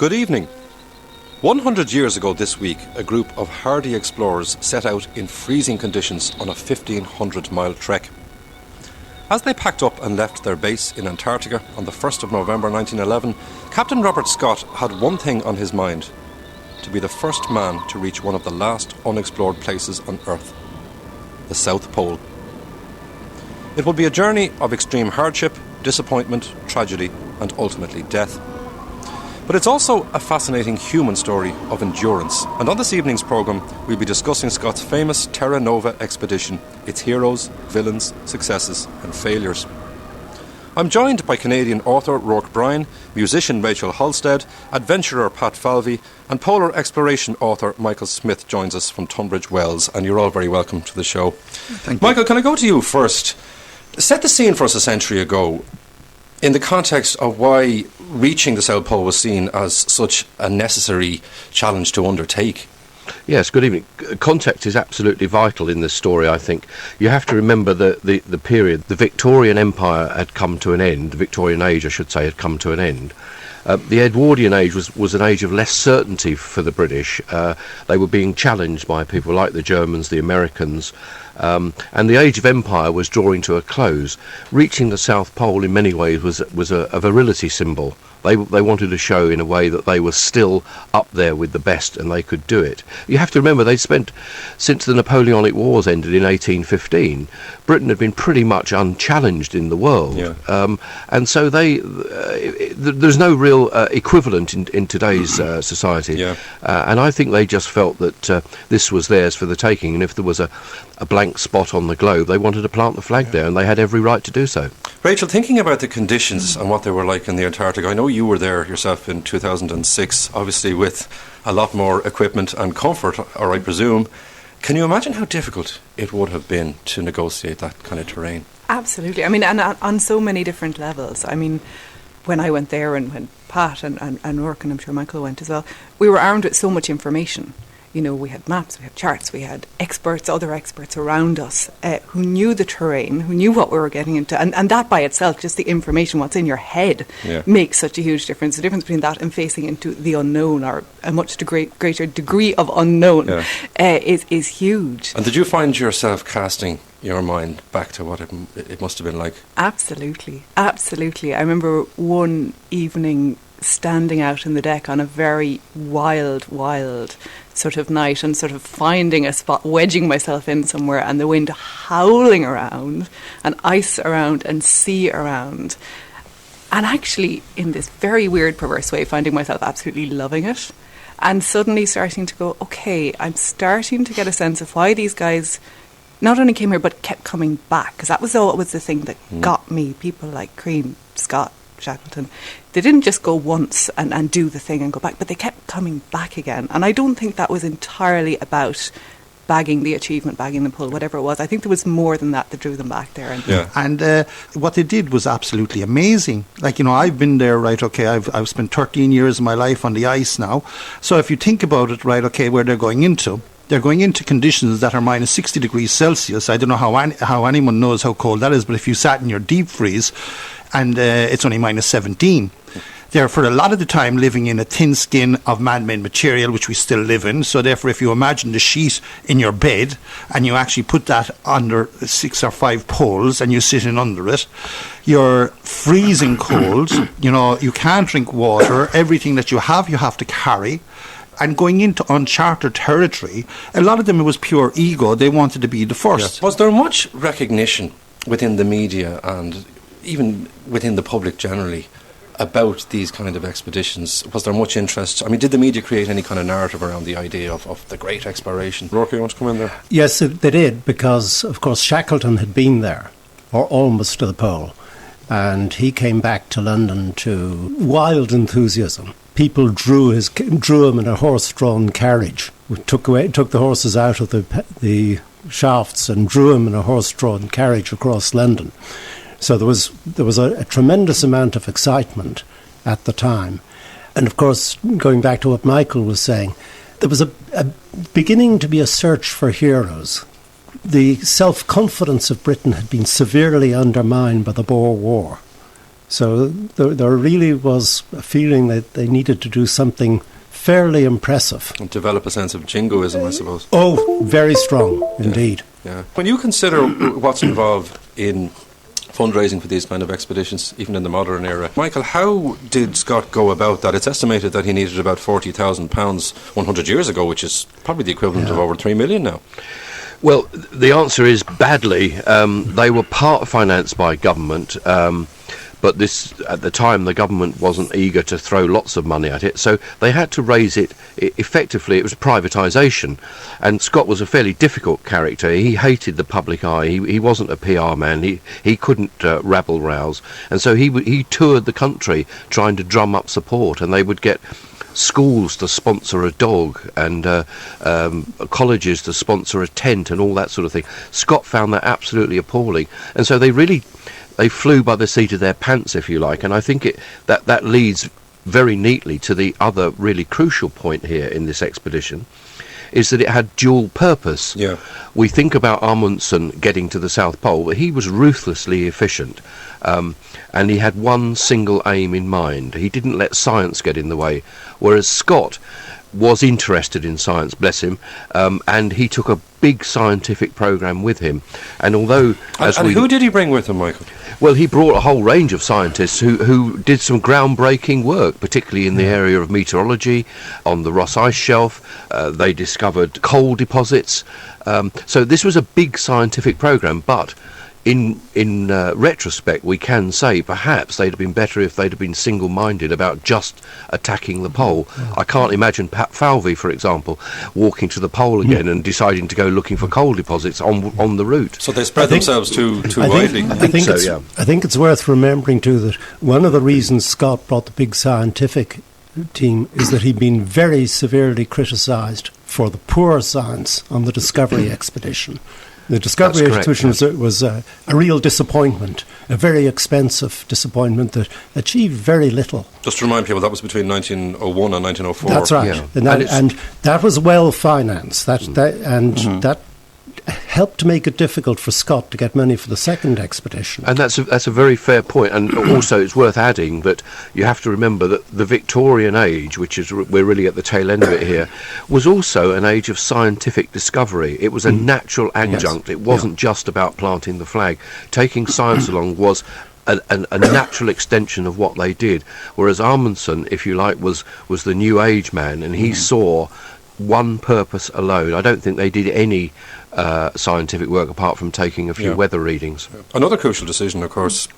Good evening. 100 years ago this week, a group of hardy explorers set out in freezing conditions on a 1,500-mile trek. As they packed up and left their base in Antarctica on the 1st of November 1911, Captain Robert Scott had one thing on his mind: to be the first man to reach one of the last unexplored places on Earth, the South Pole. It would be a journey of extreme hardship, disappointment, tragedy, and ultimately death. But it's also a fascinating human story of endurance. And on this evening's programme, we'll be discussing Scott's famous Terra Nova expedition, its heroes, villains, successes and failures. I'm joined by Canadian author Ruairc Bryan, musician Rachael Holsted, adventurer Pat Falvey, and polar exploration author Michael Smith joins us from Tunbridge Wells. And you're all very welcome to the show. Thank you. Michael, can I go to you first? Set the scene for us a century ago, in the context of why reaching the South Pole was seen as such a necessary challenge to undertake. Yes, good evening. Context is absolutely vital in this story, I think. You have to remember the period. The Victorian Empire had come to an end. The Victorian Age, I should say, had come to an end. The Edwardian age was an age of less certainty for the British. They were being challenged by people like the Germans, the Americans, and the age of empire was drawing to a close. Reaching the South Pole in many ways was a virility symbol. They wanted to show in a way that they were still up there with the best and they could do it. You have to remember they'd spent, since the Napoleonic Wars ended in 1815, Britain had been pretty much unchallenged in the world. Yeah. And so there's no real equivalent in today's society. Yeah. And I think they just felt that this was theirs for the taking, and if there was a blank spot on the globe, they wanted to plant the flag there, and they had every right to do so. Rachel, thinking about the conditions and what they were like in the Antarctic, I know you were there yourself in 2006, obviously with a lot more equipment and comfort, or I presume. Can you imagine how difficult it would have been to negotiate that kind of terrain? Absolutely. I mean, and on so many different levels. I mean, when I went there and when Pat and Ruairc, and I'm sure Michael went as well, we were armed with so much information. You know, we had maps, we had charts, we had experts, other experts around us who knew the terrain, who knew what we were getting into. And that by itself, just the information, what's in your head, makes such a huge difference. The difference between that and facing into the unknown, or a much greater degree of unknown, is huge. And did you find yourself casting your mind back to what it must have been like? Absolutely, absolutely. I remember one evening standing out in the deck on a very wild sort of night and sort of finding a spot, wedging myself in somewhere, and the wind howling around and ice around and sea around, and actually in this very weird perverse way finding myself absolutely loving it, and suddenly starting to go, okay, I'm starting to get a sense of why these guys not only came here but kept coming back, because that was the thing that got me. People like Cream, Scott, Shackleton, they didn't just go once and do the thing and go back, but they kept coming back again. And I don't think that was entirely about bagging the achievement, bagging the pull, whatever it was. I think there was more than that drew them back there. And what they did was absolutely amazing. Like, you know, I've been there, right, okay, I've spent 13 years of my life on the ice now. So if you think about it, right, okay, where they're going into conditions that are minus 60 degrees Celsius. I don't know how anyone knows how cold that is, but if you sat in your deep freeze and it's only minus 17, they're for a lot of the time living in a thin skin of man-made material, which we still live in. So therefore, if you imagine the sheet in your bed and you actually put that under 6 or 5 poles and you sit in under it, you're freezing cold. You know, you can't drink water. Everything that you have to carry. And going into uncharted territory, a lot of them, it was pure ego. They wanted to be the first. Yeah. Was there much recognition within the media and even within the public generally about these kind of expeditions? Was there much interest? I mean, did the media create any kind of narrative around the idea of the great exploration? Ruairc, you want to come in there? Yes, they did, because, of course, Shackleton had been there, or almost to the pole, and he came back to London to wild enthusiasm. People drew him in a horse-drawn carriage. We took the horses out of the shafts and drew him in a horse-drawn carriage across London. So there was a tremendous amount of excitement at the time. And of course, going back to what Michael was saying, there was a beginning to be a search for heroes. The self-confidence of Britain had been severely undermined by the Boer War. So there really was a feeling that they needed to do something fairly impressive. And develop a sense of jingoism, I suppose. Oh, very strong indeed. Yeah. When you consider what's involved in fundraising for these kind of expeditions, even in the modern era, Michael, how did Scott go about that? It's estimated that he needed about £40,000 100 years ago, which is probably the equivalent of over 3 million now. Well, the answer is badly. They were part financed by government, but this, at the time, the government wasn't eager to throw lots of money at it, so they had to raise it. Effectively, it was privatisation, and Scott was a fairly difficult character. He hated the public eye. He wasn't a PR man. He couldn't rabble-rouse, and so he toured the country trying to drum up support, and they would get schools to sponsor a dog and colleges to sponsor a tent and all that sort of thing. Scott found that absolutely appalling, and so they flew by the seat of their pants, if you like, and I think that leads very neatly to the other really crucial point here in this expedition, is that it had dual purpose. Yeah. We think about Amundsen getting to the South Pole, but he was ruthlessly efficient, and he had one single aim in mind. He didn't let science get in the way, whereas Scott was interested in science, bless him, and he took a big scientific programme with him. And although... And who did he bring with him, Michael? Well, he brought a whole range of scientists who did some groundbreaking work, particularly in the area of meteorology, on the Ross Ice Shelf. They discovered coal deposits. So this was a big scientific programme, but in retrospect, we can say perhaps they'd have been better if they'd have been single-minded about just attacking the pole. I can't imagine Falvey, for example, walking to the pole again and deciding to go looking for coal deposits on the route. So they spread themselves too widely. I think it's worth remembering too that one of the reasons Scott brought the big scientific team is that he'd been very severely criticised for the poor science on the Discovery expedition. The Discovery expedition was a real disappointment, a very expensive disappointment that achieved very little. Just to remind people, that was between 1901 and 1904. That's right, yeah. and that was well financed. That helped to make it difficult for Scott to get money for the second expedition. And that's a very fair point. And also, it's worth adding that you have to remember that the Victorian age, which is we're really at the tail end of it here, was also an age of scientific discovery. It was a natural adjunct. Yes. It wasn't just about planting the flag. Taking science along was a natural extension of what they did. Whereas Amundsen, if you like, was the New Age man, and he saw one purpose alone. I don't think they did any scientific work apart from taking a few weather readings. Another crucial decision, of course,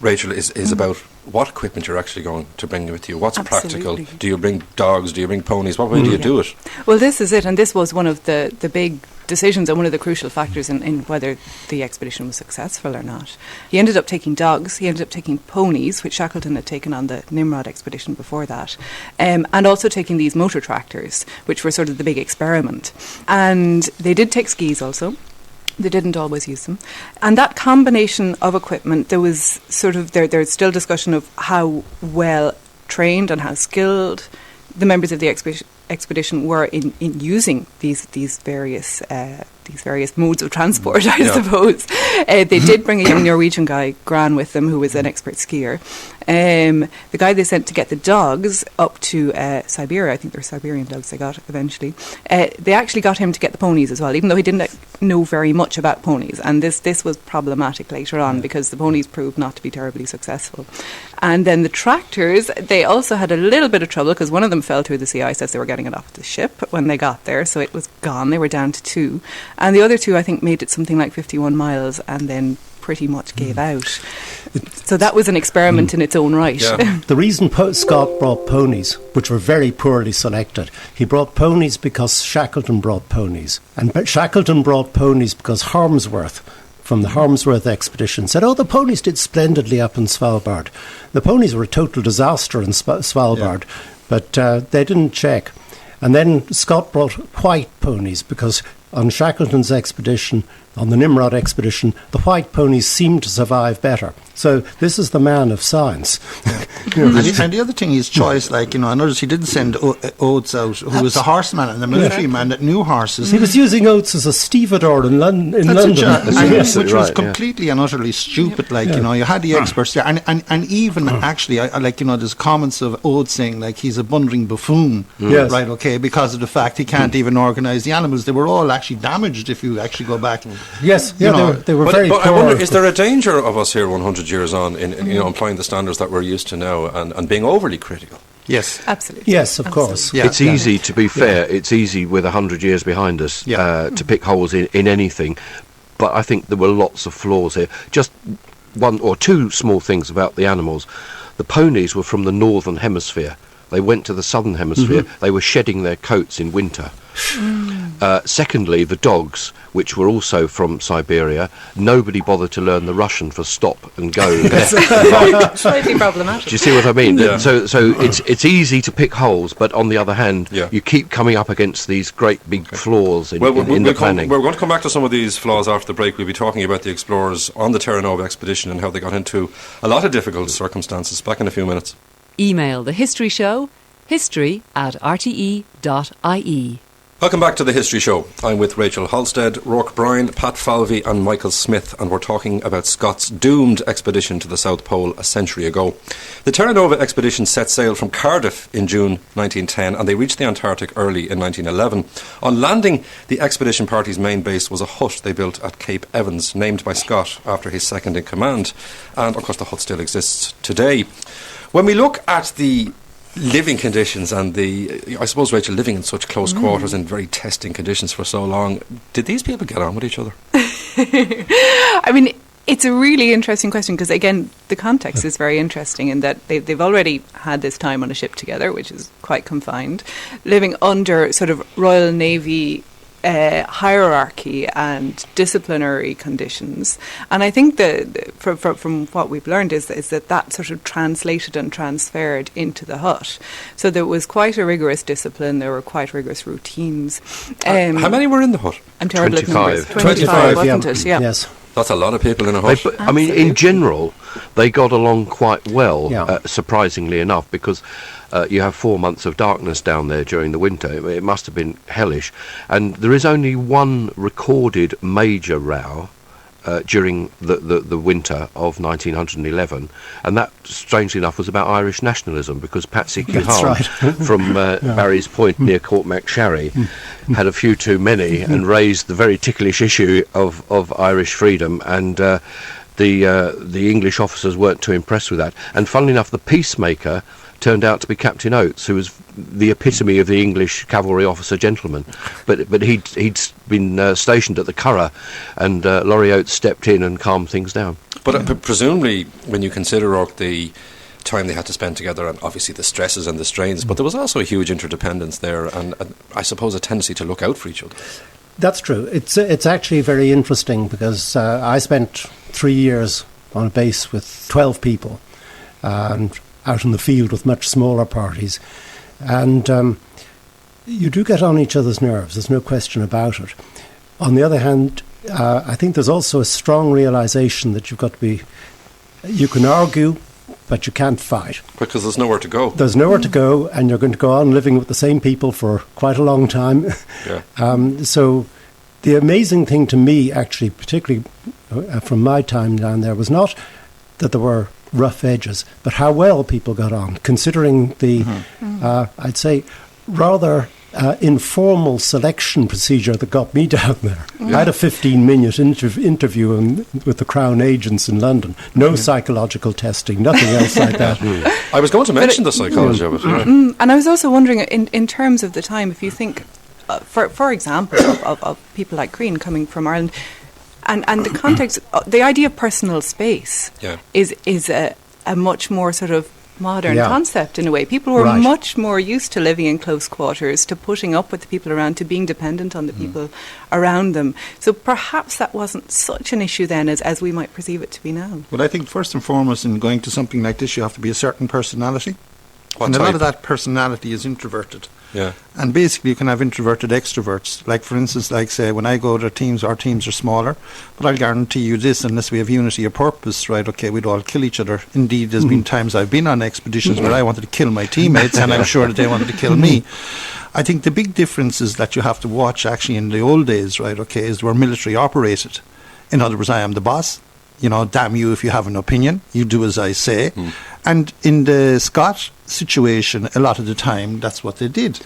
Rachael, is about what equipment you're actually going to bring with you. What's practical? Do you bring dogs? Do you bring ponies? What way do you do it? Well, this is it, and this was one of the big decisions and one of the crucial factors in whether the expedition was successful or not. He ended up taking dogs, he ended up taking ponies, which Shackleton had taken on the Nimrod expedition before that, and also taking these motor tractors, which were sort of the big experiment. And they did take skis also. They didn't always use them. And that combination of equipment, there was sort of, there's still discussion of how well trained and how skilled the members of the expedition were in using these various modes of transport, I suppose. They did bring a young Norwegian guy, Gran, with them, who was an expert skier. The guy they sent to get the dogs up to Siberia, I think they were Siberian dogs they got eventually, they actually got him to get the ponies as well, even though he didn't know very much about ponies. And this was problematic later on because the ponies proved not to be terribly successful. And then the tractors, they also had a little bit of trouble because one of them fell through the sea ice as they were getting it off the ship when they got there, so it was gone. They were down to 2. And the other 2, I think, made it something like 51 miles and then pretty much gave out. So that was an experiment in its own right. Yeah. The reason Scott brought ponies, which were very poorly selected, he brought ponies because Shackleton brought ponies. And Shackleton brought ponies because Harmsworth, from the Harmsworth expedition, said, the ponies did splendidly up in Svalbard. The ponies were a total disaster in Svalbard, but they didn't check. And then Scott brought white ponies because on Shackleton's expedition, on the Nimrod expedition, the white ponies seemed to survive better. So this is the man of science. And the other thing, his choice, I noticed he didn't send Oates out, who was a horseman and a military man that knew horses. He was using Oates as a stevedore in London. Which was completely and utterly stupid. You had the experts there, and even actually, there's comments of Oates saying he's a blundering buffoon, right? Okay, because of the fact he can't even organise the animals. They were all actually damaged if you actually go back. Yes, they were very poor. I wonder, is there a danger of us here 100 years on in applying the standards that we're used to now and being overly critical? Yes, absolutely. Yes, of course. It's easy, to be fair, it's easy with 100 years behind us to pick holes in anything. But I think there were lots of flaws here. Just one or two small things about the animals. The ponies were from the northern hemisphere. They went to the southern hemisphere. They were shedding their coats in winter. Secondly, the dogs, which were also from Siberia, nobody bothered to learn the Russian for stop and go. Slightly problematic. Do you see what I mean? Yeah. So it's easy to pick holes, but on the other hand, you keep coming up against these great big flaws in the planning. We're going to come back to some of these flaws after the break. We'll be talking about the explorers on the Terra Nova expedition and how they got into a lot of difficult circumstances. Back in a few minutes. Email The History Show, history@rte.ie. Welcome back to The History Show. I'm with Rachael Holsted, Ruairc Bryan, Pat Falvey and Michael Smith, and we're talking about Scott's doomed expedition to the South Pole a century ago. The Terra Nova expedition set sail from Cardiff in June 1910 and they reached the Antarctic early in 1911. On landing, the expedition party's main base was a hut they built at Cape Evans, named by Scott after his second in command, and of course the hut still exists today. When we look at the living conditions and I suppose, Rachael, living in such close quarters in very testing conditions for so long, did these people get on with each other? I mean, it's a really interesting question because, again, the context is very interesting in that they've already had this time on a ship together, which is quite confined, living under sort of Royal Navy hierarchy and disciplinary conditions. And I think that from what we've learned is that sort of translated and transferred into the hut. So there was quite a rigorous discipline, there were quite rigorous routines. How many were in the hut? I'm terrible at numbers. 25, wasn't it? Yeah. Yes. That's a lot of people in a hut. I mean, in general, they got along quite well, surprisingly enough, because you have 4 months of darkness down there during the winter. It must have been hellish. And there is only one recorded major row during the winter of 1911, and that, strangely enough, was about Irish nationalism, because Patsy Keohane from Barry's Point near Cormac-Sharry had a few too many and raised the very ticklish issue of Irish freedom, and the English officers weren't too impressed with that. And funnily enough, the peacemaker turned out to be Captain Oates, who was the epitome of the English cavalry officer gentleman. But he'd been stationed at the Curragh, and Laurie Oates stepped in and calmed things down. But presumably, when you consider the time they had to spend together, and obviously the stresses and the strains, but there was also a huge interdependence there, and I suppose a tendency to look out for each other. That's true. It's actually very interesting because I spent 3 years on a base with 12 people, and out in the field with much smaller parties, and you do get on each other's nerves, there's no question about it. On the other hand, I think there's also a strong realisation that you can argue, but you can't fight. Because there's nowhere to go. There's nowhere to go, and you're going to go on living with the same people for quite a long time. Yeah. So the amazing thing to me, actually, particularly from my time down there, was not that there were rough edges, but how well people got on, considering the, I'd say, rather informal selection procedure that got me down there. I had a 15-minute interview with the Crown agents in London. No psychological testing, nothing else like that. I was going to mention the psychology of it. And I was also wondering, in terms of the time, if you think, for example, of people like Crean coming from Ireland, and the context, the idea of personal space is a much more sort of modern concept in a way. People were much more used to living in close quarters, to putting up with the people around, to being dependent on the people around them. So perhaps that wasn't such an issue then as we might perceive it to be now. Well, I think first and foremost in going to something like this, you have to be a certain personality. What and type? A lot of that personality is introverted. Yeah. And basically you can have introverted extroverts. Like for instance, like say when I go to teams, our teams are smaller, but I'll guarantee you this, unless we have unity of purpose, right, okay, we'd all kill each other. Indeed, there's been times I've been on expeditions where I wanted to kill my teammates and I'm sure that they wanted to kill me. I think the big difference is that you have to watch actually in the old days, right, okay, is where military operated. In other words, I am the boss. You know, damn you if you have an opinion, you do as I say. And in the Scott situation, a lot of the time, that's what they did.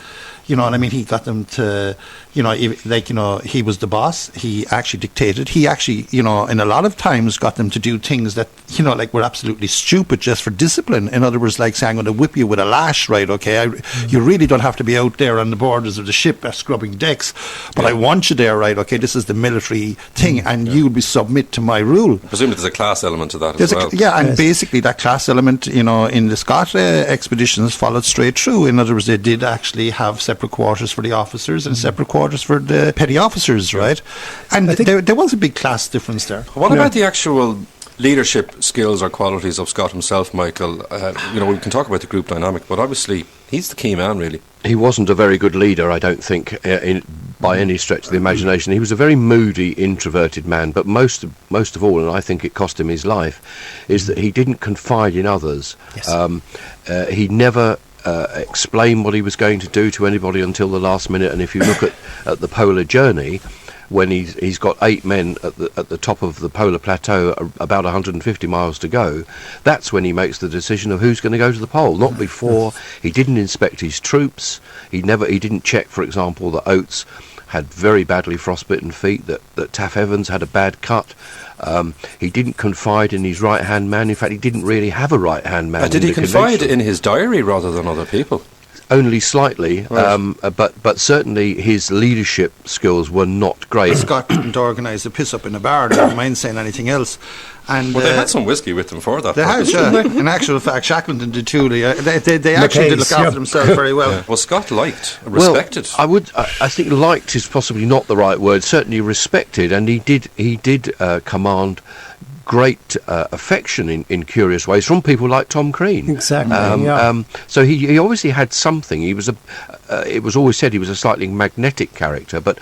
You know what I mean? He got them to, you know, he was the boss. He actually dictated. He actually, you know, in a lot of times got them to do things that, you know, like were absolutely stupid just for discipline. In other words, like saying, I'm going to whip you with a lash, right, okay? You really don't have to be out there on the borders of the ship scrubbing decks, but I want you there, right, okay? This is the military thing, and you'll be submit to my rule. Presumably there's a class element to that as well. And basically that class element, you know, in the Scott expeditions followed straight through. In other words, they did actually have separate quarters for the officers and separate quarters for the petty officers, right? And there was a big class difference there. What about the actual leadership skills or qualities of Scott himself, Michael? You know, we can talk about the group dynamic, but obviously he's the key man, really. He wasn't a very good leader, I don't think, by any stretch of the imagination. He was a very moody, introverted man, but most of all, and I think it cost him his life, is that he didn't confide in others. Yes. He never explained what he was going to do to anybody until the last minute. And if you look at the polar journey, when he's got 8 men at the top of the polar plateau, about 150 miles to go, that's when he makes the decision of who's going to go to the pole, not before. He didn't inspect his troops. He didn't check, for example, that Oates had very badly frostbitten feet, that Taff Evans had a bad cut. He didn't confide in his right-hand man. In fact, he didn't really have a right-hand man. Did he confide in his diary rather than other people? Only slightly, Right. but certainly his leadership skills were not great. Scott didn't organise a piss up in a bar, never mind saying anything else. And Well, they had some whiskey with them for that. they had, purpose, yeah. didn't they? In actual fact, Shackleton did too. They actually did look after themselves very well. Yeah. Well, Scott liked, respected. Well, I think liked is possibly not the right word. Certainly respected, and he did command great affection in curious ways from people like Tom Crean. Exactly. So he obviously had something. He was it was always said he was a slightly magnetic character, but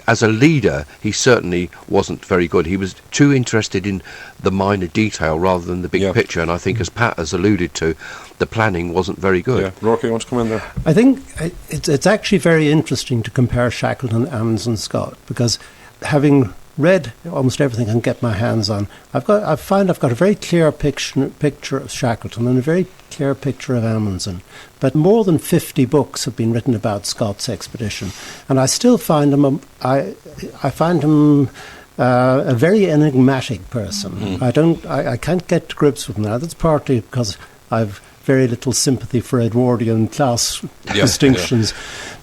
as a leader, he certainly wasn't very good. He was too interested in the minor detail rather than the big picture. And I think, as Pat has alluded to, the planning wasn't very good. Yeah. Ruairc, you want to come in there? I think it's actually very interesting to compare Shackleton, Evans and Scott, because having read almost everything I can get my hands on, I find I've got a very clear picture of Shackleton and a very clear picture of Amundsen. But more than 50 books have been written about Scott's expedition, and I still find him I find him a very enigmatic person. I can't get to grips with him now. That's partly because I've very little sympathy for Edwardian class distinctions.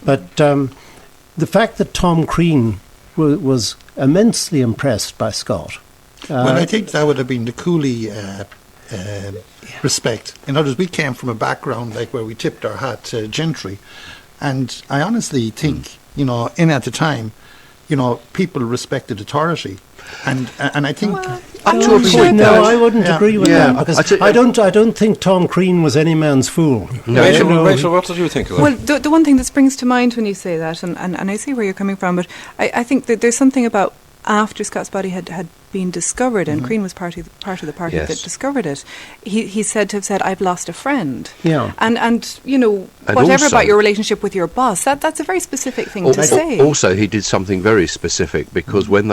But the fact that Tom Crean was immensely impressed by Scott. Well, I think that would have been the coolie respect. In other words, we came from a background like where we tipped our hat to gentry, and I honestly think, you know, at the time, you know, people respected authority, and I think Up to a point, no, I wouldn't agree with that, because I I don't think Tom Crean was any man's fool. No. Rachael, what did you think of that? Well, the one thing that springs to mind when you say that, and I see where you're coming from, but I think that there's something about after Scott's body had been discovered, and Crean was part of the party that discovered it, he's said to have said, "I've lost a friend." Yeah. And you know, And whatever also- about your relationship with your boss, that's a very specific thing to say. Also, he did something very specific, because when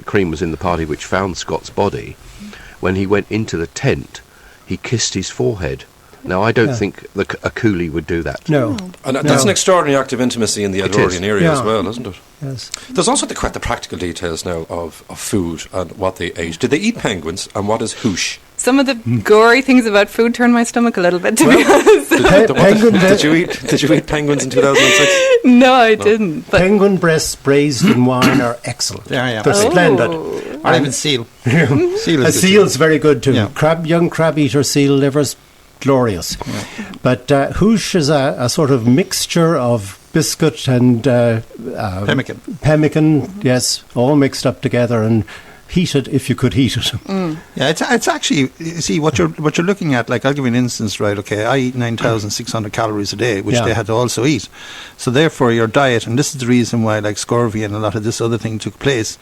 Crean was in the party which found Scott's body, when he went into the tent, he kissed his forehead. Now, I don't think a coolie would do that. No. And that's an extraordinary act of intimacy in the Edwardian area as Yeah. well, isn't it? Yes. There's also the practical details now of food and what they ate. Did they eat penguins, and what is hoosh? Some of the gory things about food turn my stomach a little bit, to be honest. Did you eat penguins in 2006? No, I didn't. But Penguin breasts braised in wine are excellent. Yeah. They're splendid. or even seal. Seal A is good seal's too. very good too. Yeah. Young crab-eater seal livers, glorious. Yeah. But hoosh is a sort of mixture of biscuit and Pemmican. pemmican, yes, all mixed up together, and heat it if you could heat it. Yeah, it's actually, you see, what you're looking at, like, I'll give you an instance, right, okay, I eat 9,600 calories a day, which they had to also eat. So therefore your diet, and this is the reason why, like, scurvy and a lot of this other thing took place.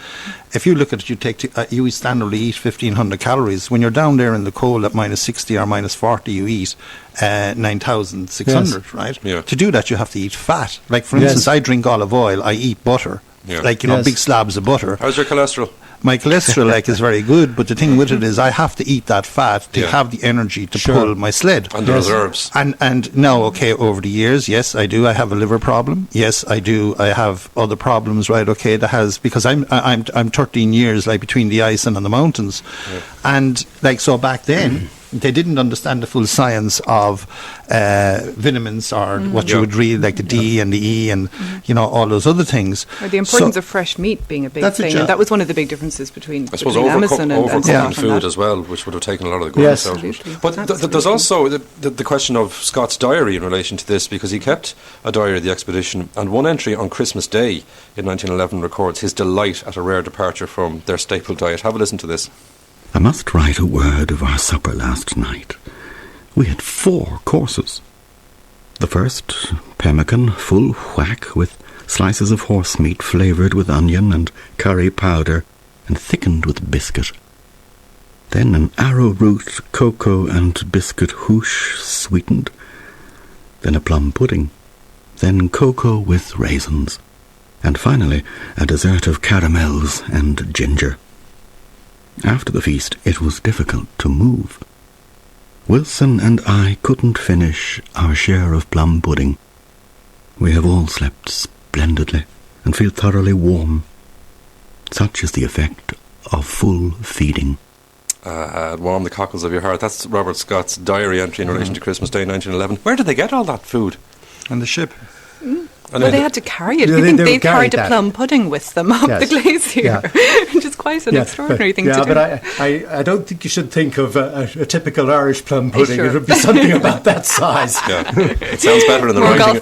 If you look at it, you standardly eat 1,500 calories. When you're down there in the cold at minus 60 or minus 40, you eat 9,600, right? Yeah. To do that, you have to eat fat. Like, for instance, I drink olive oil, I eat butter. Yeah. Like, big slabs of butter. How's your cholesterol? My cholesterol, like, is very good, but the thing with it is I have to eat that fat to have the energy to pull my sled. And the reserves. And now, okay, over the years, yes, I do. I have a liver problem. Yes, I do. I have other problems, right? Okay, because I'm 13 years, like, between the ice and on the mountains, and like, so back then. They didn't understand the full science of vitamins or what you would read, like the D and the E and, all those other things. Or the importance of fresh meat being a big thing. And that was one of the big differences between Amazon and overcooking food as well, which would have taken a lot of the goodness out of it. But there's also the question of Scott's diary in relation to this, because he kept a diary of the expedition, and one entry on Christmas Day in 1911 records his delight at a rare departure from their staple diet. Have a listen to this. I must write a word of our supper last night. We had 4 courses. The first, pemmican, full whack, with slices of horse meat flavoured with onion and curry powder and thickened with biscuit. Then an arrowroot, cocoa and biscuit hoosh sweetened. Then a plum pudding. Then cocoa with raisins. And finally a dessert of caramels and ginger. After the feast, it was difficult to move. Wilson and I couldn't finish our share of plum pudding. We have all slept splendidly and feel thoroughly warm. Such is the effect of full feeding. Warm the cockles of your heart. That's Robert Scott's diary entry in relation to Christmas Day 1911. Where did they get all that food? On the ship. Well, they had to carry it. I think they carried a plum pudding with them up the glacier, which is quite an extraordinary thing to do. But I don't think you should think of a typical Irish plum pudding. It would be something about that size. It sounds better in the writing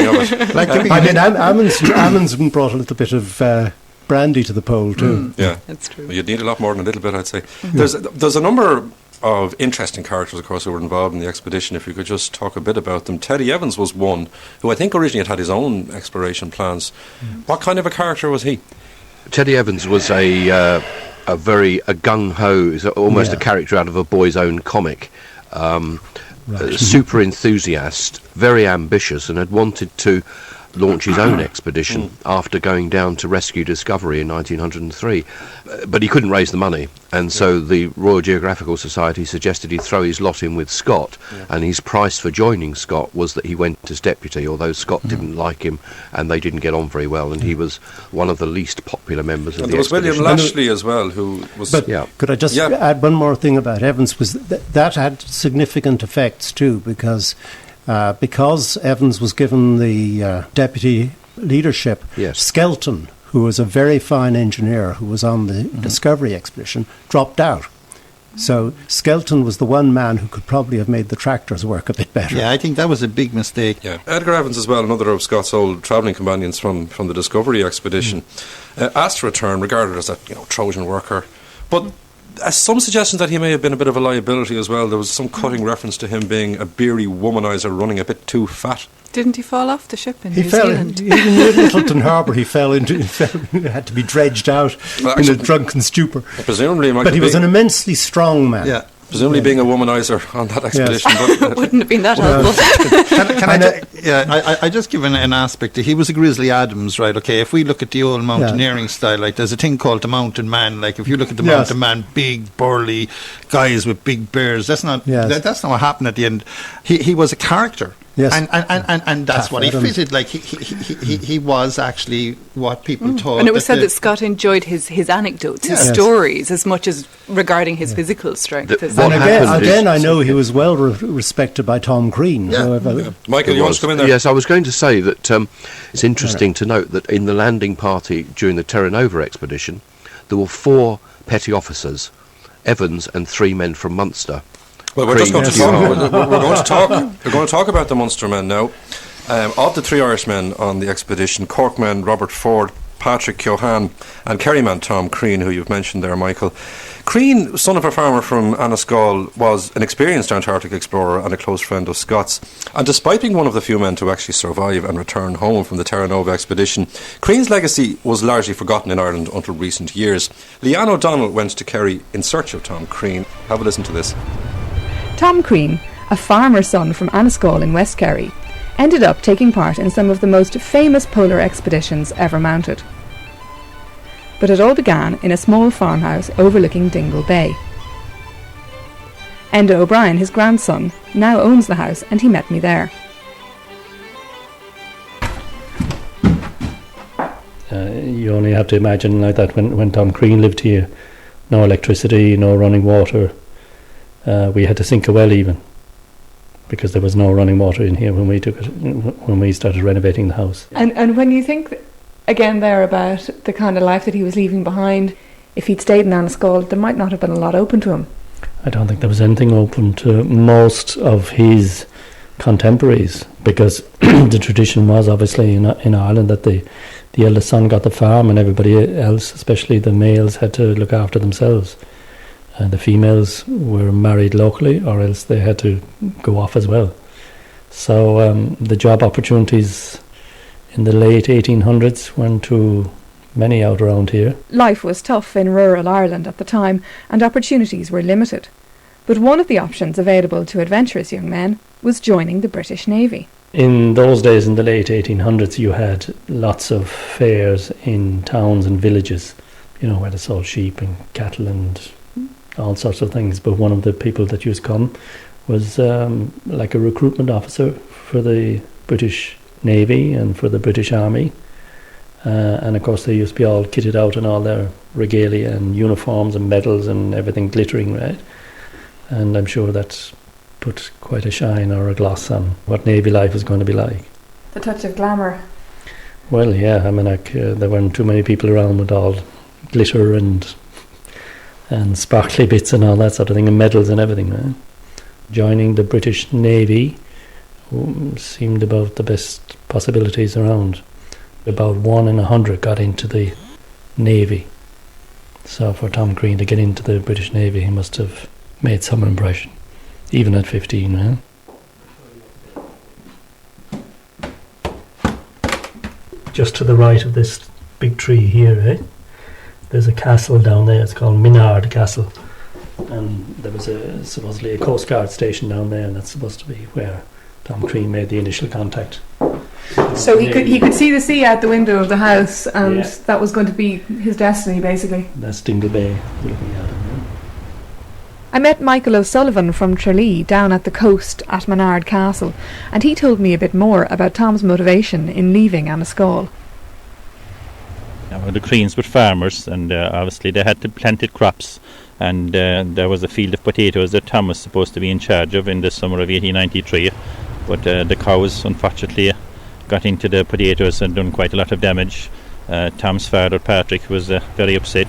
of it. Like, I mean, Amundsen brought a little bit of brandy to the pole too. Yeah, that's true. Well, you'd need a lot more than a little bit, I'd say. There's a number of interesting characters, of course, who were involved in the expedition. If you could just talk a bit about them. Teddy Evans was one who I think originally had his own exploration plans. What kind of a character was he? Teddy Evans was a gung-ho, almost a character out of a boy's own comic. Super enthusiast, very ambitious, and had wanted to launch his own expedition after going down to rescue Discovery in 1903. But he couldn't raise the money, and so the Royal Geographical Society suggested he throw his lot in with Scott, and his price for joining Scott was that he went as deputy, although Scott didn't like him and they didn't get on very well, and he was one of the least popular members of the expedition. There was William Lashley as well, who was... But could I just add one more thing about Evans? Was that had significant effects too, because Evans was given the deputy leadership, Skelton, who was a very fine engineer who was on the Discovery expedition, dropped out. So Skelton was the one man who could probably have made the tractors work a bit better. Yeah, I think that was a big mistake. Yeah. Edgar Evans as well, another of Scott's old travelling companions from the Discovery expedition, asked to return, regarded as a Trojan worker. But some suggestions that he may have been a bit of a liability as well. There was some cutting reference to him being a beery womanizer running a bit too fat. Didn't he fall off the ship in New Zealand? Zealand? In Littleton Harbour, he had to be dredged out in a drunken stupor. Presumably, but he was an immensely strong man. Yeah. Presumably being a womanizer on that expedition. Yes. But wouldn't have been that helpful. I just give an aspect. He was a Grizzly Adams, right? Okay, if we look at the old mountaineering style, like there's a thing called the mountain man. Like if you look at the mountain man, big burly guys with big bears. That's not what happened at the end. He was a character. Yes. And that's what he fitted. Like he was actually what people thought. And it was said that Scott enjoyed his anecdotes, his stories, as much as regarding his physical strength. Again, I know he was well respected by Tom Crean. Michael, you want to come in there? Yes, I was going to say that it's interesting to note that in the landing party during the Terra Nova expedition, there were 4 petty officers, Evans and 3 men from Munster. Well, we're just going to talk. We're going to talk about the Munster men now. Of the 3 Irishmen on the expedition, Cork men Robert Ford Patrick Keohane and Kerryman Tom Crean, who you've mentioned there, Michael. Crean, son of a farmer from Anascall, was an experienced Antarctic explorer and a close friend of Scott's. And despite being one of the few men to actually survive and return home from the Terra Nova expedition, Crean's legacy was largely forgotten in Ireland until recent years. Leanne O'Donnell went to Kerry in search of Tom Crean. Have a listen to this. Tom Crean, a farmer's son from Anascall in West Kerry, ended up taking part in some of the most famous polar expeditions ever mounted. But it all began in a small farmhouse overlooking Dingle Bay. Enda O'Brien, his grandson, now owns the house, and he met me there. You only have to imagine like that when Tom Crean lived here. No electricity, no running water. We had to sink a well even, because there was no running water in here when we started renovating the house. And when you think again there about the kind of life that he was leaving behind, if he'd stayed in Anascall, there might not have been a lot open to him. I don't think there was anything open to most of his contemporaries, because the tradition was obviously in Ireland that the eldest son got the farm and everybody else, especially the males, had to look after themselves. And the females were married locally, or else they had to go off as well. So the job opportunities in the late 1800s weren't too many out around here. Life was tough in rural Ireland at the time, and opportunities were limited. But one of the options available to adventurous young men was joining the British Navy. In those days, in the late 1800s, you had lots of fairs in towns and villages, where they sold sheep and cattle and all sorts of things. But one of the people that used to come was like a recruitment officer for the British Navy and for the British Army. And of course they used to be all kitted out in all their regalia and uniforms and medals and everything glittering red. And I'm sure that put quite a shine or a gloss on what Navy life was going to be like. The touch of glamour. Well, yeah, I mean, there weren't too many people around with all glitter and sparkly bits and all that sort of thing, and medals and everything, right? Joining the British Navy seemed about the best possibilities around. About 1 in 100 got into the Navy. So for Tom Crean to get into the British Navy, he must have made some impression, even at 15, right? Just to the right of this big tree here, there's a castle down there. It's called Minard Castle, and there was supposedly a Coast Guard station down there, and that's supposed to be where Tom Crean made the initial contact. So he could see the sea out the window of the house, and that was going to be his destiny, basically. That's Dingle Bay we're looking at. I met Michael O'Sullivan from Tralee down at the coast at Minard Castle, and he told me a bit more about Tom's motivation in leaving Anascall. The Creans were farmers, and obviously they had planted crops, and there was a field of potatoes that Tom was supposed to be in charge of in the summer of 1893, but the cows unfortunately got into the potatoes and done quite a lot of damage. Tom's father Patrick was very upset,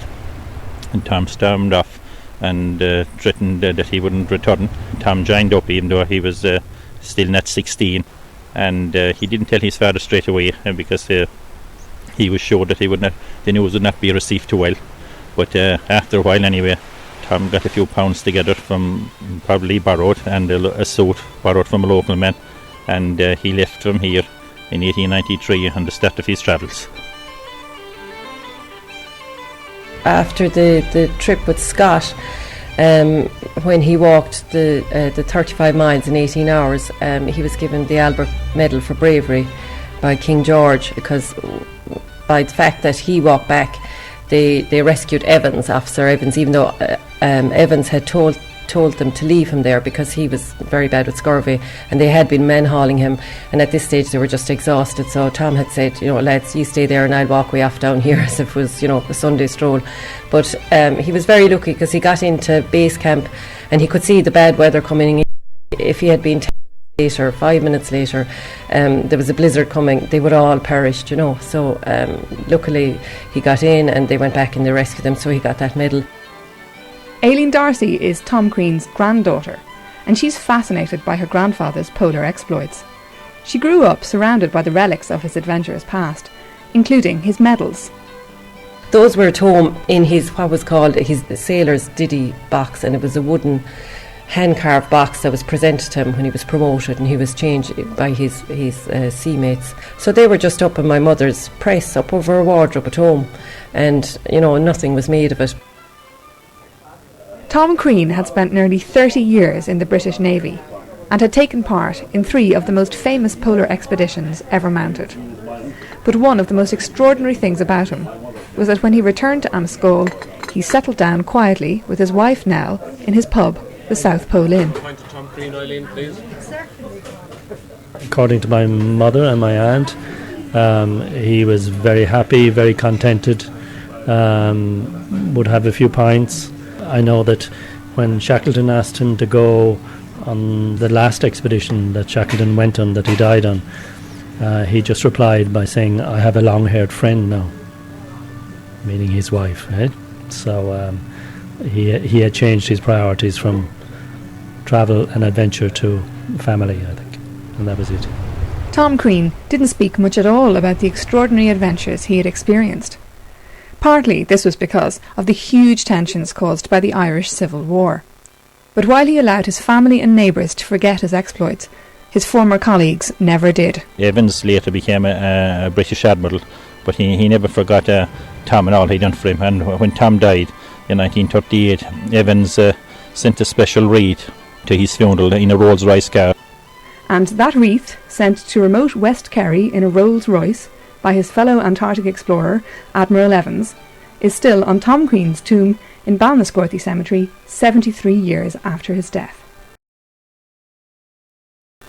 and Tom stormed off and threatened that he wouldn't return. Tom joined up even though he was still not 16, and he didn't tell his father straight away because he was sure that the news would not be received too well. But after a while anyway, Tom got a few pounds together from probably borrowed, and a suit borrowed from a local man, and he left from here in 1893 on the start of his travels. After the trip with Scott, when he walked the 35 miles in 18 hours, he was given the Albert Medal for bravery by King George, because by the fact that he walked back, they rescued Evans, Officer Evans, even though Evans had told them to leave him there because he was very bad with scurvy, and they had been men hauling him, and at this stage they were just exhausted. So Tom had said, lads, you stay there and I'll walk way off down here, as if it was, a Sunday stroll. But he was very lucky because he got into base camp and he could see the bad weather coming in. If he had been 10 minutes later, 5 minutes later, there was a blizzard coming, they would all perished, So luckily he got in and they went back and they rescued them, so he got that medal. Aileen Darcy is Tom Crean's granddaughter, and she's fascinated by her grandfather's polar exploits. She grew up surrounded by the relics of his adventurous past, including his medals. Those were at home in his, what was called his sailor's diddy box, and it was a wooden hand-carved box that was presented to him when he was promoted, and he was changed by his seamates. So they were just up in my mother's press, up over a wardrobe at home, and, you know, nothing was made of it. Tom Crean had spent nearly 30 years in the British Navy and had taken part in 3 of the most famous polar expeditions ever mounted. But one of the most extraordinary things about him was that when he returned to Anascole, he settled down quietly with his wife Nell in his pub, the South Pole Inn. According to my mother and my aunt, he was very happy, very contented, would have a few pints. I know that when Shackleton asked him to go on the last expedition that Shackleton went on, that he died on, he just replied by saying, "I have a long-haired friend now," meaning his wife, right? So he had changed his priorities from travel and adventure to family, I think, and that was it. Tom Crean didn't speak much at all about the extraordinary adventures he had experienced. Partly this was because of the huge tensions caused by the Irish Civil War. But while he allowed his family and neighbours to forget his exploits, his former colleagues never did. Evans later became a British Admiral, but he never forgot Tom and all he'd done for him. And when Tom died in 1938, Evans sent a special wreath to his funeral in a Rolls-Royce car. And that wreath, sent to remote West Kerry in a Rolls-Royce by his fellow Antarctic explorer, Admiral Evans, is still on Tom Crean's tomb in Balnaskirthy Cemetery 73 years after his death.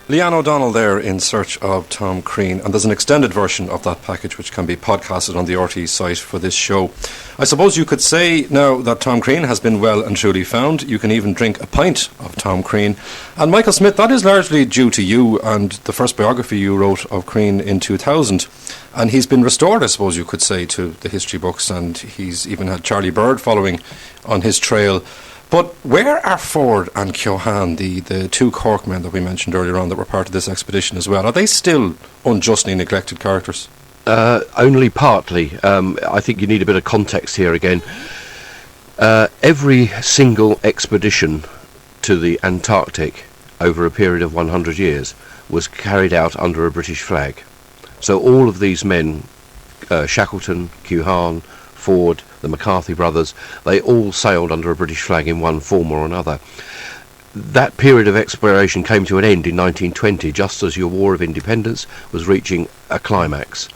Leanne O'Donnell there in search of Tom Crean, and there's an extended version of that package which can be podcasted on the RT site for this show. I suppose you could say now that Tom Crean has been well and truly found, you can even drink a pint of Tom Crean. And Michael Smith, that is largely due to you and the first biography you wrote of Crean in 2000. And he's been restored, I suppose you could say, to the history books, and he's even had Charlie Bird following on his trail. But where are Ford and Keohane, the 2 Cork men that we mentioned earlier on that were part of this expedition as well? Are they still unjustly neglected characters? Only partly. I think you need a bit of context here again. Every single expedition to the Antarctic over a period of 100 years was carried out under a British flag. So all of these men, Shackleton, Keohane, Ford, the McCarthy brothers, they all sailed under a British flag in one form or another. That period of exploration came to an end in 1920, just as your War of Independence was reaching a climax.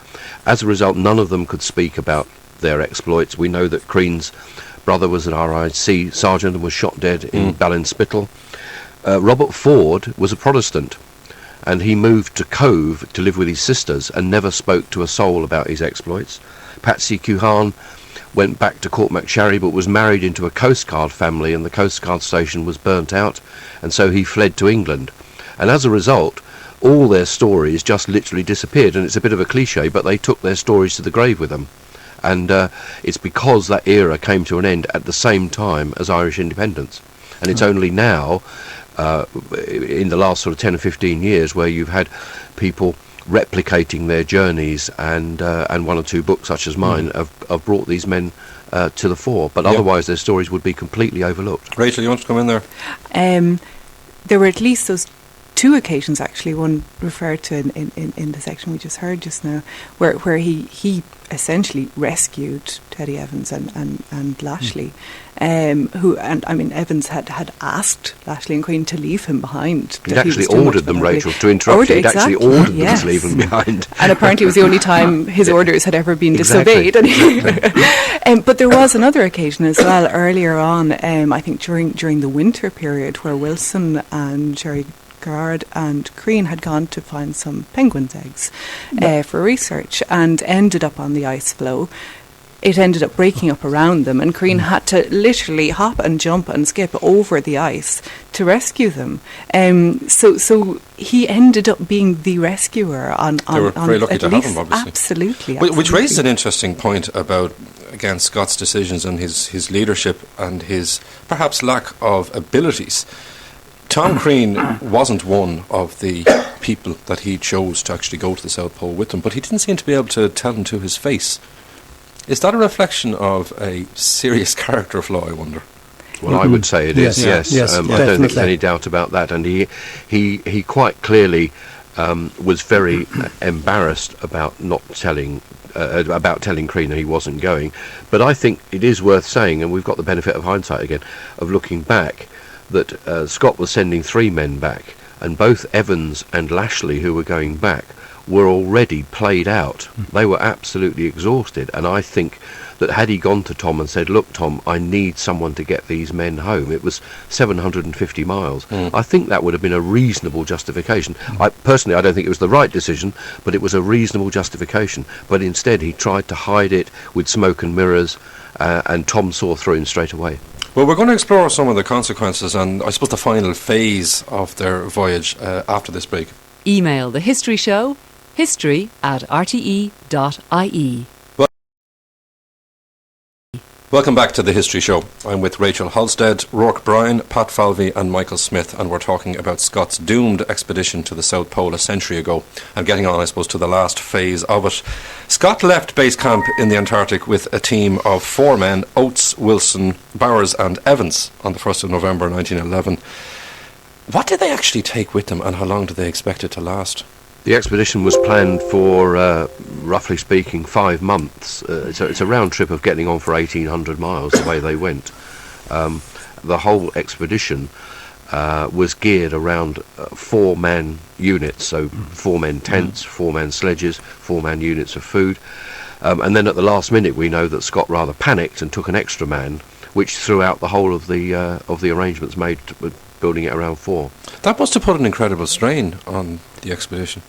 As a result, none of them could speak about their exploits. We know that Crean's brother was an RIC sergeant and was shot dead in Ballinspittle. Robert Ford was a Protestant, and he moved to Cove to live with his sisters and never spoke to a soul about his exploits. Patsy Keohane went back to Courtmacsherry but was married into a Coast Guard family, and the Coast Guard station was burnt out, and so he fled to England. And as a result, all their stories just literally disappeared, and it's a bit of a cliche, but they took their stories to the grave with them. And it's because that era came to an end at the same time as Irish independence. And it's only now, in the last sort of 10 or 15 years, where you've had people replicating their journeys, and 1 or 2 books such as mine have brought these men to the fore, but otherwise their stories would be completely overlooked. Rachael, you want to come in there? There were at least those 2 occasions, actually, one referred to in the section we just heard just now, where he essentially rescued Teddy Evans and Lashley, who, and I mean, Evans had asked Lashley and Crean to leave him behind. He'd actually ordered them, Rachel, to interrupt you. He'd actually ordered them to leave him behind. And apparently it was the only time his orders had ever been disobeyed. But there was another occasion as well earlier on, I think during the winter period, where Wilson and Jerry Garrard and Crean had gone to find some penguins' eggs for research, and ended up on the ice floe. It ended up breaking up around them, and Crean had to literally hop and jump and skip over the ice to rescue them. So he ended up being the rescuer They were very lucky to have him, obviously. Absolutely. Which raised an interesting point about, again, Scott's decisions and his leadership and his perhaps lack of abilities. Tom Crean wasn't one of the people that he chose to actually go to the South Pole with him, but he didn't seem to be able to tell him to his face Is that a reflection of a serious character flaw, I wonder? Well, I would say it is. Yes. Yes. I don't think there's any doubt about that. And he quite clearly was very embarrassed about not telling Crean that he wasn't going. But I think it is worth saying, and we've got the benefit of hindsight again, of looking back, that Scott was sending 3 men back, and both Evans and Lashley, who were going back, were already played out. They were absolutely exhausted, and I think that had he gone to Tom and said, look, Tom, I need someone to get these men home, it was 750 miles, I think that would have been a reasonable justification. Personally, I don't think it was the right decision, but it was a reasonable justification. But instead he tried to hide it with smoke and mirrors, and Tom saw through him straight away. Well, we're going to explore some of the consequences and, I suppose, the final phase of their voyage after this break. Email The History Show, history@rte.ie. Welcome back to The History Show. I'm with Rachael Holsted, Ruairc Bryan, Pat Falvey and Michael Smith, and we're talking about Scott's doomed expedition to the South Pole a century ago, and getting on, I suppose, to the last phase of it. Scott left base camp in the Antarctic with a team of 4 men, Oates, Wilson, Bowers and Evans, on the 1st of November 1911. What did they actually take with them, and how long did they expect it to last? The expedition was planned for, roughly speaking, 5 months. It's a round trip of getting on for 1,800 miles the way they went. The whole expedition was geared around 4-man units, so 4-man tents, 4-man sledges, 4-man units of food. And then at the last minute we know that Scott rather panicked and took an extra man, which threw out the whole of the arrangements made with building it around 4. That must have put an incredible strain on the expedition.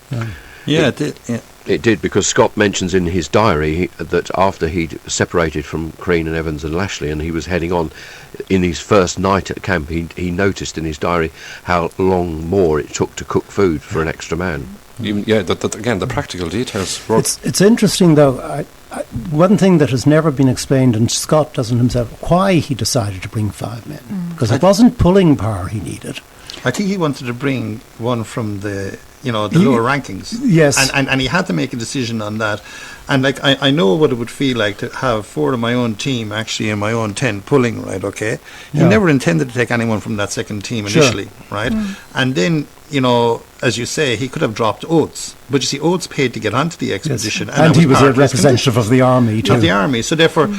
Yeah, it did. Yeah. It did, because Scott mentions in his diary that after he'd separated from Crean and Evans and Lashley and he was heading on, in his first night at camp, he noticed in his diary how long more it took to cook food for an extra man. Again, the practical details. It's interesting, though. One thing that has never been explained, and Scott doesn't himself, why he decided to bring 5 men. Because it wasn't pulling power he needed. I think he wanted to bring one from the lower rankings. Yes. And he had to make a decision on that. And I know what it would feel like to have 4 of my own team actually in my own tent pulling, right, okay? He never intended to take anyone from that second team initially, right? And then, as you say, he could have dropped Oates. But you see, Oates paid to get onto the expedition. Yes. And he was a representative of the army, too. Of the army. So therefore,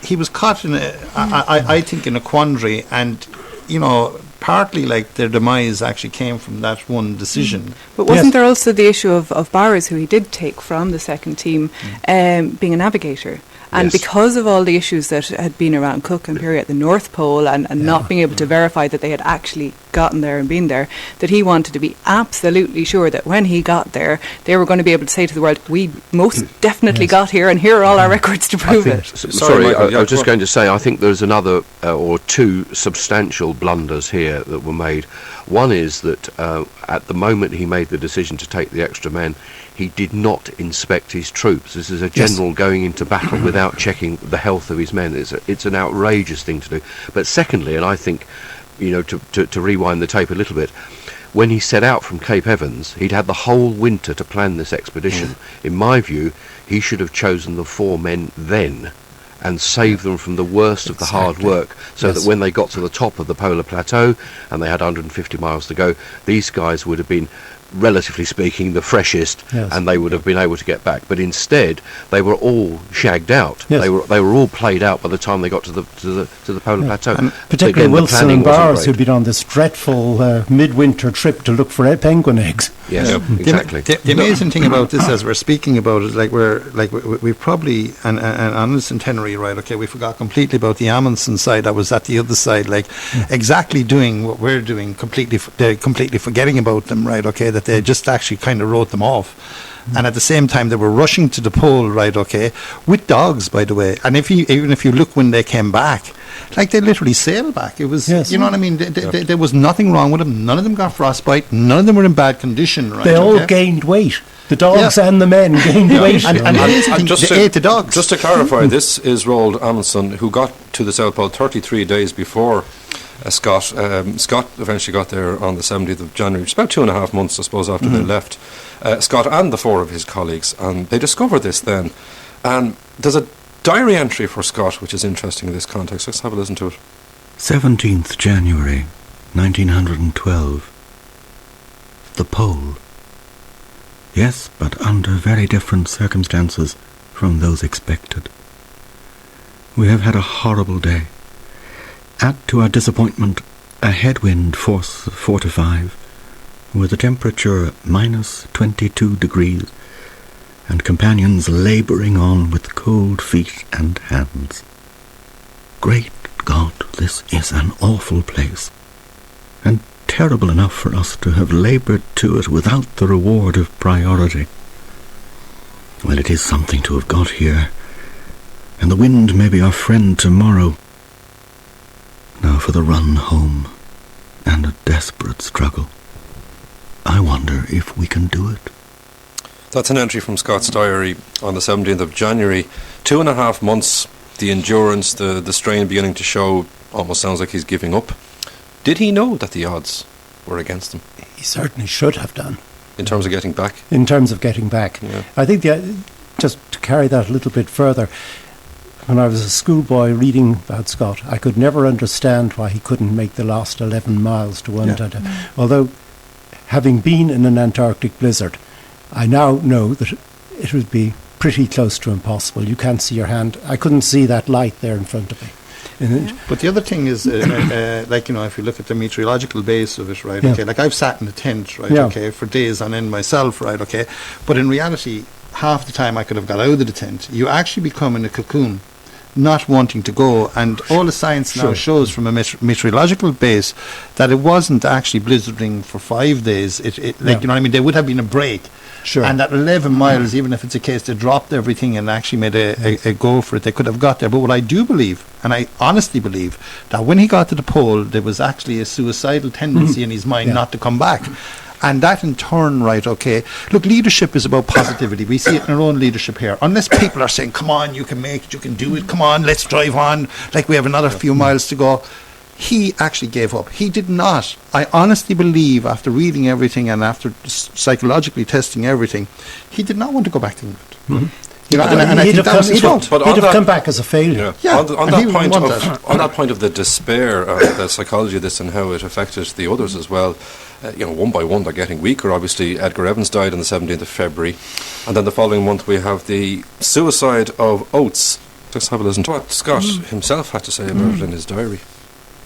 he was caught in I think, in a quandary, and, partly like their demise actually came from that one decision. But wasn't there also the issue of Bowers, who he did take from the second team, being a navigator? And because of all the issues that had been around Cook and Peary at the North Pole and not being able to verify that they had actually gotten there and been there, that he wanted to be absolutely sure that when he got there, they were going to be able to say to the world, we most definitely got here and here are all our records to prove it. Sorry, Michael, I was just going to say, I think there's another or 2 substantial blunders here that were made. One is that at the moment he made the decision to take the extra men, he did not inspect his troops. This is a general going into battle without checking the health of his men. It's an outrageous thing to do. But secondly, and I think, to rewind the tape a little bit, when he set out from Cape Evans, he'd had the whole winter to plan this expedition. In my view, he should have chosen the 4 men then and saved them from the worst of the hard work, so that when they got to the top of the polar plateau and they had 150 miles to go, these guys would have been, relatively speaking, the freshest, and they would have been able to get back. But instead, they were all shagged out. They were all played out by the time they got to the polar plateau. And particularly again, Wilson and Bowers, who'd been on this dreadful midwinter trip to look for penguin eggs. Yes, exactly. The amazing thing about this, as we're speaking about it, we've probably, and on the centenary, right? Okay, we forgot completely about the Amundsen side. I was at the other side, exactly doing what we're doing, completely forgetting about them, right? Okay, that they just actually kind of wrote them off. And at the same time, they were rushing to the pole, right, okay, with dogs, by the way. And even if you look when they came back, they literally sailed back. It was, you know what I mean? There was nothing wrong with them. None of them got frostbite. None of them were in bad condition, right? They all gained weight. The dogs and the men gained weight. And just ate the dogs. Just to clarify, this is Roald Amundsen, who got to the South Pole 33 days before Scott. Scott eventually got there on the 17th of January, which is about 2.5 months, I suppose, after they left. Scott and the 4 of his colleagues, and they discovered this then. And there's a diary entry for Scott, which is interesting in this context. Let's have a listen to it. 17th January 1912. The Pole. Yes, but under very different circumstances from those expected. We have had a horrible day. Add to our disappointment a headwind force of 4 to 5, with a temperature minus 22 degrees, and companions labouring on with cold feet and hands. Great God, this is an awful place, and terrible enough for us to have laboured to it without the reward of priority. Well, it is something to have got here, and the wind may be our friend tomorrow. Now for the run home, and a desperate struggle. I wonder if we can do it. That's an entry from Scott's diary on the 17th of January. 2.5 months, the endurance, the strain beginning to show. Almost sounds like he's giving up. Did he know that the odds were against him? He certainly should have done. In terms of getting back? In terms of getting back. Yeah. I think, just to carry that a little bit further, when I was a schoolboy reading about Scott, I could never understand why he couldn't make the last 11 miles to Antarctic. Although, having been in an Antarctic blizzard, I now know that it would be pretty close to impossible. You can't see your hand. I couldn't see that light there in front of me. But the other thing is, like, if you look at the meteorological base of it, right, okay, like I've sat in a tent, right, okay, for days on end myself, right, okay, but in reality, half the time I could have got out of the tent. You actually become in a cocoon, not wanting to go, and all the science now shows from a meteorological base that it wasn't actually blizzarding for 5 days. You know what I mean, there would have been a break. Sure. And that 11 miles, even if it's a case they dropped everything and actually made a go for it, they could have got there. But what I do believe, and I honestly believe, that when he got to the pole, there was actually a suicidal tendency in his mind not to come back. And that in turn, right, okay, look, leadership is about positivity. We see it in our own leadership here. Unless people are saying, come on, you can make it, you can do it, come on, let's drive on, like we have another few miles to go. He actually gave up. He did not. I honestly believe, after reading everything and after psychologically testing everything, he did not want to go back to England. Mm-hmm. You know, and I think that was his fault. He'd have come back as a failure. On that point of the despair, the psychology of this and how it affected the others as well, one by one they're getting weaker. Obviously, Edgar Evans died on the 17th of February, and then the following month we have the suicide of Oates. Let's have a listen to what Scott himself had to say about it in his diary.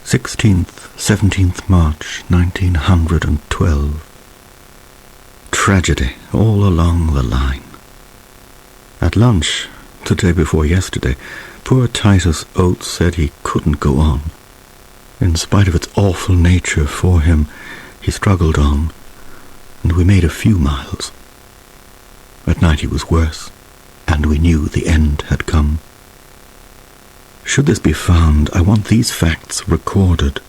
16th, 17th March 1912. Tragedy all along the line. At lunch, the day before yesterday, poor Titus Oates said he couldn't go on. In spite of its awful nature for him, he struggled on, and we made a few miles. At night he was worse, and we knew the end had come. Should this be found, I want these facts recorded.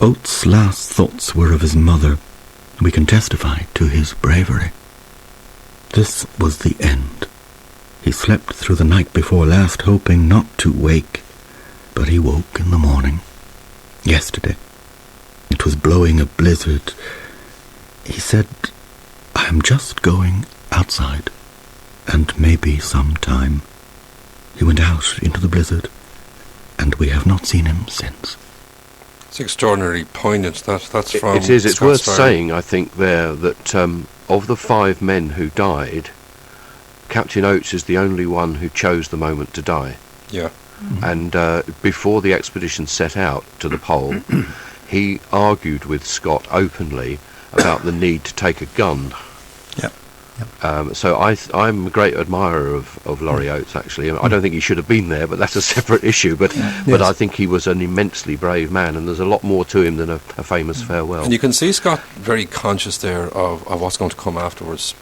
Oates' last thoughts were of his mother. We can testify to his bravery. This was the end. He slept through the night before last, hoping not to wake, but he woke in the morning. Yesterday. It was blowing a blizzard. He said, I am just going outside, and maybe some time. He went out into the blizzard, and we have not seen him since. It's extraordinarily poignant. That's from It is. It's Scott's worth diary. saying, I think, there that of the 5 men who died, Captain Oates is the only one who chose the moment to die. Yeah. And before the expedition set out to the pole, he argued with Scott openly about the need to take a gun. So I'm a great admirer of Laurie Oates, actually. I don't think he should have been there, but that's a separate issue. But I think he was an immensely brave man, and there's a lot more to him than a famous farewell. And you can see Scott very conscious there of what's going to come afterwards,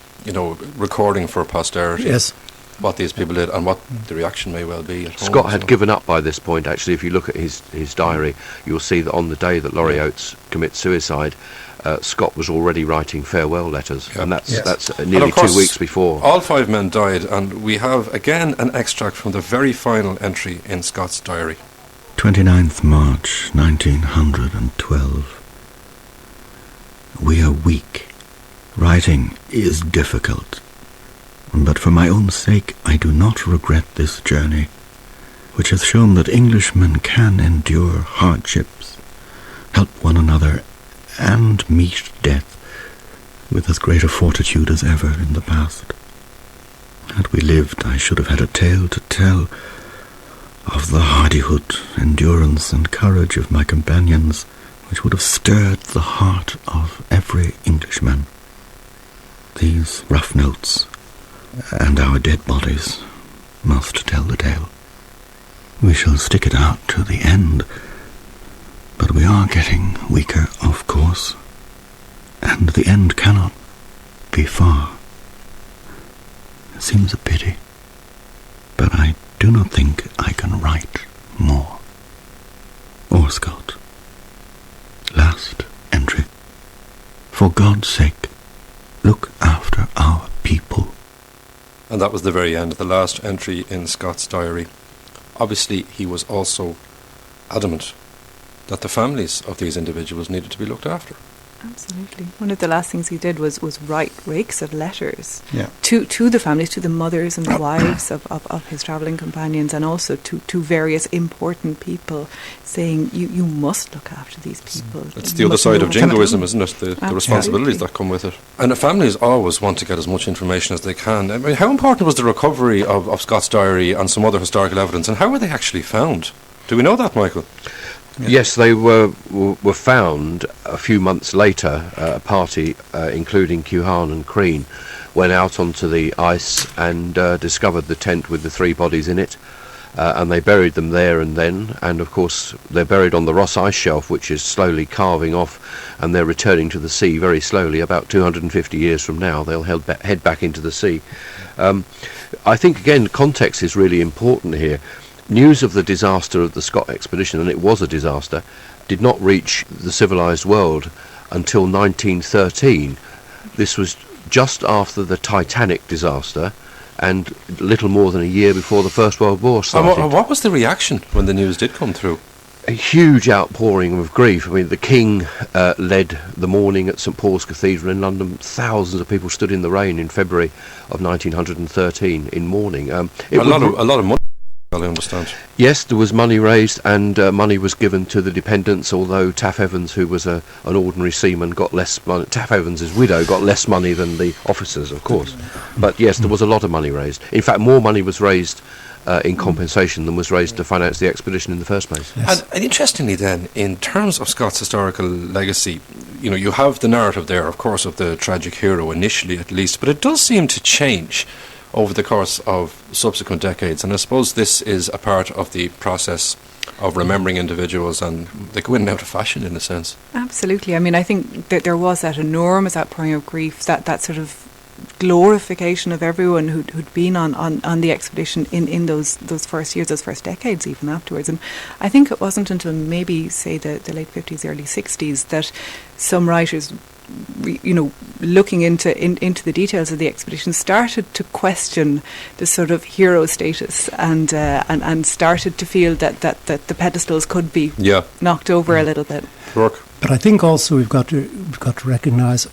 recording for posterity. Yes. What these people did and what the reaction may well be at home. Scott had given up by this point, actually. If you look at his diary, you'll see that on the day that Laurie Oates commits suicide, Scott was already writing farewell letters, and that's nearly 2 weeks before. All 5 men died, and we have again an extract from the very final entry in Scott's diary. 29th March 1912. We are weak. Writing is difficult, but for my own sake I do not regret this journey. which has shown that Englishmen can endure hardships, help one another, and meet death with as great a fortitude as ever in the past. Had we lived, I should have had a tale to tell of the hardihood, endurance, and courage of my companions, which would have stirred the heart of every Englishman. These rough notes, and our dead bodies, must tell the tale. We shall stick it out to the end, but we are getting weaker, of course, and the end cannot be far. It seems a pity, but I do not think I can write more. Scott. Last entry. For God's sake, look after our people. And that was the very end, the last entry in Scott's diary. Obviously, he was also adamant that the families of these individuals needed to be looked after. Absolutely. One of the last things he did was write rakes of letters Yeah. to the families, to the mothers and the wives of his travelling companions, and also to various important people, saying, you must look after these people. It's You the other must side know of what jingoism, to do. isn't it? The Absolutely. responsibilities that come with it. And the families always want to get as much information as they can. I mean, how important was the recovery of Scott's diary and some other historical evidence, and how were they actually found? Do we know that, Michael? Yes, they were found a few months later. A party, including Cuhan and Crean, went out onto the ice and discovered the tent with the three bodies in it, and they buried them there and then. And of course, they're buried on the Ross ice shelf, which is slowly carving off, and they're returning to the sea very slowly. About 250 years from now, they'll head back into the sea. I think, again, context is really important here. News of the disaster of the Scott expedition, and it was a disaster, did not reach the civilised world until 1913. This was just after the Titanic disaster and little more than a year before the First World War started. And what was the reaction when the news did come through? A huge outpouring of grief. I mean, the King led the mourning at St Paul's Cathedral in London. Thousands of people stood in the rain in February of 1913 in mourning. A lot of money, I understand. Yes, there was money raised, and money was given to the dependents, although Taff Evans, who was an ordinary seaman, got less money. Taff Evans' widow got less money than the officers, of course. But yes, there was a lot of money raised. In fact, more money was raised in compensation than was raised to finance the expedition in the first place. Yes. And interestingly then, in terms of Scott's historical legacy, you have the narrative there, of course, of the tragic hero, initially at least, but it does seem to change over the course of subsequent decades, and I suppose this is a part of the process of remembering individuals, and they go in and out of fashion in a sense. Absolutely. I mean, I think that there was that enormous outpouring of grief, that sort of glorification of everyone who'd been on the expedition in those first years, those first decades, even afterwards. And I think it wasn't until maybe, say, the late 50s, early 60s that some writers, looking into the details of the expedition, started to question the sort of hero status, and started to feel that the pedestals could be knocked over a little bit. Ruairc. But I think also we've got to recognise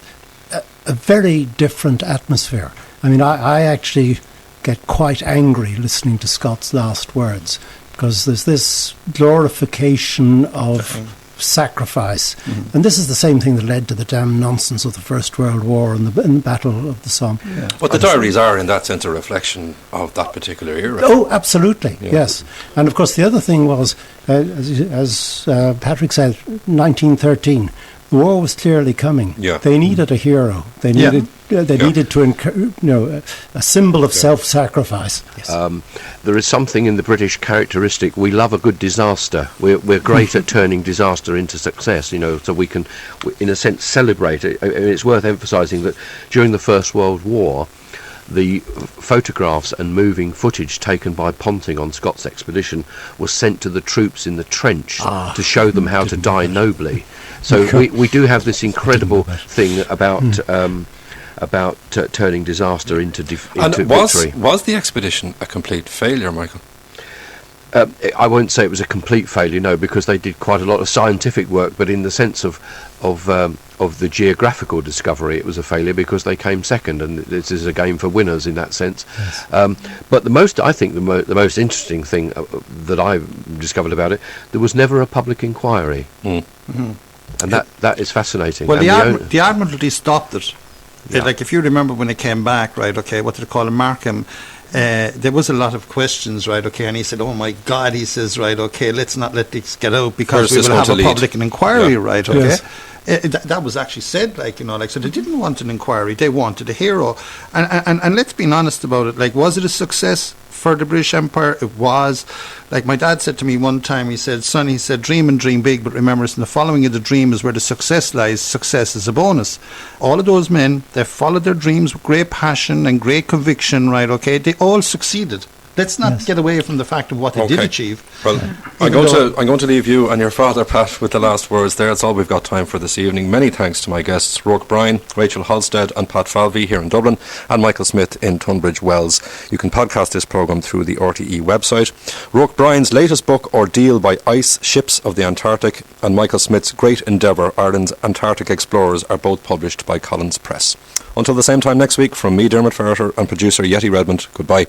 a very different atmosphere. I mean, I actually get quite angry listening to Scott's last words, because there's this glorification of sacrifice, and this is the same thing that led to the damn nonsense of the First World War and the Battle of the Somme. Yeah. But the diaries are, in that sense, a reflection of that particular era. Oh, absolutely, yes. And of course, the other thing was, as Patrick said, 1913. The war was clearly coming. Yeah. They needed a hero. They needed to a symbol of self-sacrifice. Yes. There is something in the British characteristic. We love a good disaster. We're great at turning disaster into success. So we can, in a sense, celebrate it. It's worth emphasising that during the First World War, the photographs and moving footage taken by Ponting on Scott's expedition was sent to the troops in the trench to show them how to die nobly. So we do have this incredible thing about turning disaster into victory. Was the expedition a complete failure, Michael? I won't say it was a complete failure, no, because they did quite a lot of scientific work, but in the sense of the geographical discovery, it was a failure because they came second, and this is a game for winners in that sense. Yes. But the most interesting thing that I discovered about it, there was never a public inquiry. Mm-hmm. And that is fascinating. Well, the Admiralty stopped it. Yeah. Like, if you remember when it came back, right, okay, what did they call it, Markham, there was a lot of questions, right, okay, and he said, oh my God, he says, right, okay, let's not let this get out because we will have a public inquiry, right, okay. Yes. That was actually said, like, you know, like, so they didn't want an inquiry, they wanted a hero. And let's be honest about it, like, was it a success for the British Empire? It was. Like, my dad said to me one time, he said, son, he said, dream and dream big, but remember, it's in the following of the dream is where the success lies. Success is a bonus. All of those men, they followed their dreams with great passion and great conviction, right, okay, they all succeeded. Let's not get away from the fact of what they did achieve. Well, I'm going to leave you and your father, Pat, with the last words there. That's all we've got time for this evening. Many thanks to my guests, Ruairc Bryan, Rachael Holsted and Pat Falvey here in Dublin, and Michael Smith in Tunbridge Wells. You can podcast this programme through the RTE website. Ruairc Bryan's latest book, Ordeal by Ice, Ships of the Antarctic, and Michael Smith's great endeavour, Ireland's Antarctic Explorers, are both published by Collins Press. Until the same time next week, from me, Dermot Ferriter, and producer Yeti Redmond, goodbye.